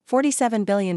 $47 billion,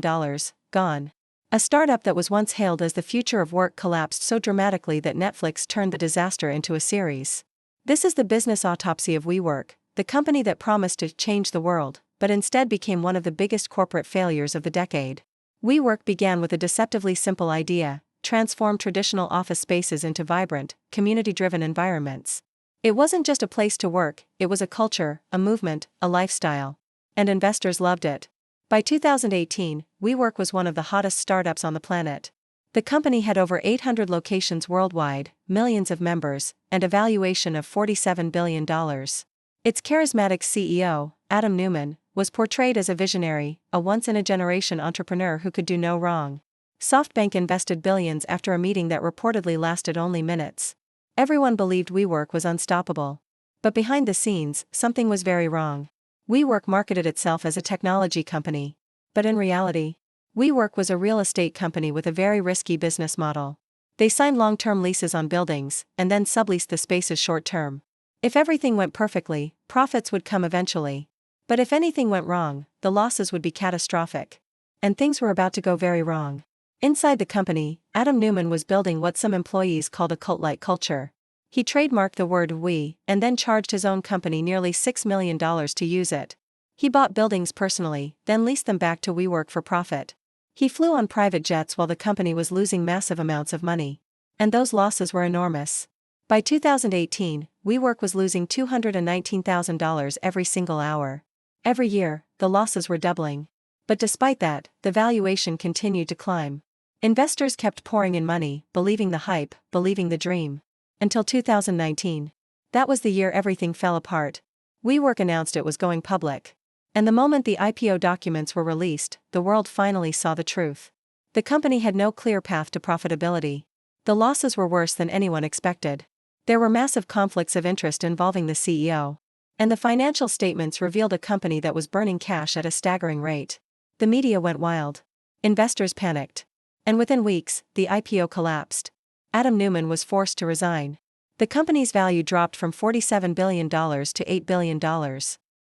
gone. A startup that was once hailed as the future of work collapsed so dramatically that Netflix turned the disaster into a series. This is the business autopsy of WeWork, the company that promised to change the world, but instead became one of the biggest corporate failures of the decade. WeWork began with a deceptively simple idea: transform traditional office spaces into vibrant, community-driven environments. It wasn't just a place to work, it was a culture, a movement, a lifestyle. And investors loved it. By 2018, WeWork was one of the hottest startups on the planet. The company had over 800 locations worldwide, millions of members, and a valuation of $47 billion. Its charismatic CEO, Adam Neumann, was portrayed as a visionary, a once-in-a-generation entrepreneur who could do no wrong. SoftBank invested billions after a meeting that reportedly lasted only minutes. Everyone believed WeWork was unstoppable. But behind the scenes, something was very wrong. WeWork marketed itself as a technology company. But in reality, WeWork was a real estate company with a very risky business model. They signed long-term leases on buildings, and then subleased the spaces short-term. If everything went perfectly, profits would come eventually. But if anything went wrong, the losses would be catastrophic. And things were about to go very wrong. Inside the company, Adam Neumann was building what some employees called a cult-like culture. He trademarked the word "we" and then charged his own company nearly $6 million to use it. He bought buildings personally, then leased them back to WeWork for profit. He flew on private jets while the company was losing massive amounts of money. And those losses were enormous. By 2018, WeWork was losing $219,000 every single hour. Every year, the losses were doubling. But despite that, the valuation continued to climb. Investors kept pouring in money, believing the hype, believing the dream. Until 2019. That was the year everything fell apart. WeWork announced it was going public. And the moment the IPO documents were released, the world finally saw the truth. The company had no clear path to profitability. The losses were worse than anyone expected. There were massive conflicts of interest involving the CEO. And the financial statements revealed a company that was burning cash at a staggering rate. The media went wild. Investors panicked. And within weeks, the IPO collapsed. Adam Neumann was forced to resign. The company's value dropped from $47 billion to $8 billion.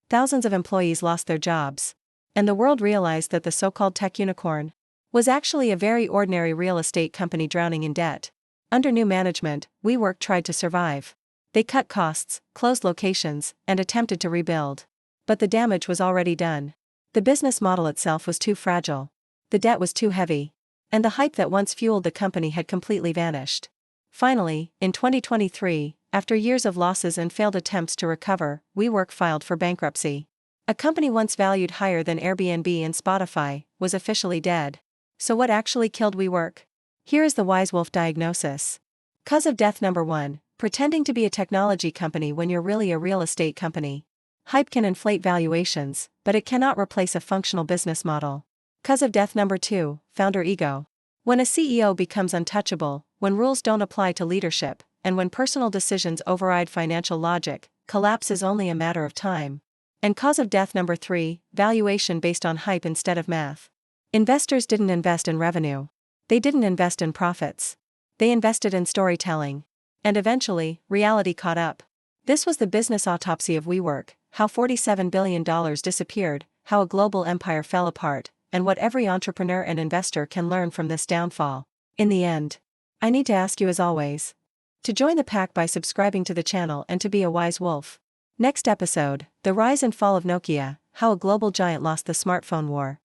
Thousands of employees lost their jobs. And the world realized that the so-called tech unicorn was actually a very ordinary real estate company drowning in debt. Under new management, WeWork tried to survive. They cut costs, closed locations, and attempted to rebuild. But the damage was already done. The business model itself was too fragile. The debt was too heavy. And the hype that once fueled the company had completely vanished. Finally, in 2023, after years of losses and failed attempts to recover, WeWork filed for bankruptcy. A company once valued higher than Airbnb and Spotify was officially dead. So what actually killed WeWork? Here is the WiseWolf diagnosis. Cause of death number 1, pretending to be a technology company when you're really a real estate company. Hype can inflate valuations, but it cannot replace a functional business model. Cause of death number 2, founder ego. When a CEO becomes untouchable, when rules don't apply to leadership, and when personal decisions override financial logic, collapse is only a matter of time. And cause of death number 3, valuation based on hype instead of math. Investors didn't invest in revenue. They didn't invest in profits. They invested in storytelling. And eventually, reality caught up. This was the business autopsy of WeWork, how $47 billion disappeared, how a global empire fell apart, and what every entrepreneur and investor can learn from this downfall. In the end, I need to ask you as always, to join the pack by subscribing to the channel and to be a wise wolf. Next episode, the rise and fall of Nokia, how a global giant lost the smartphone war.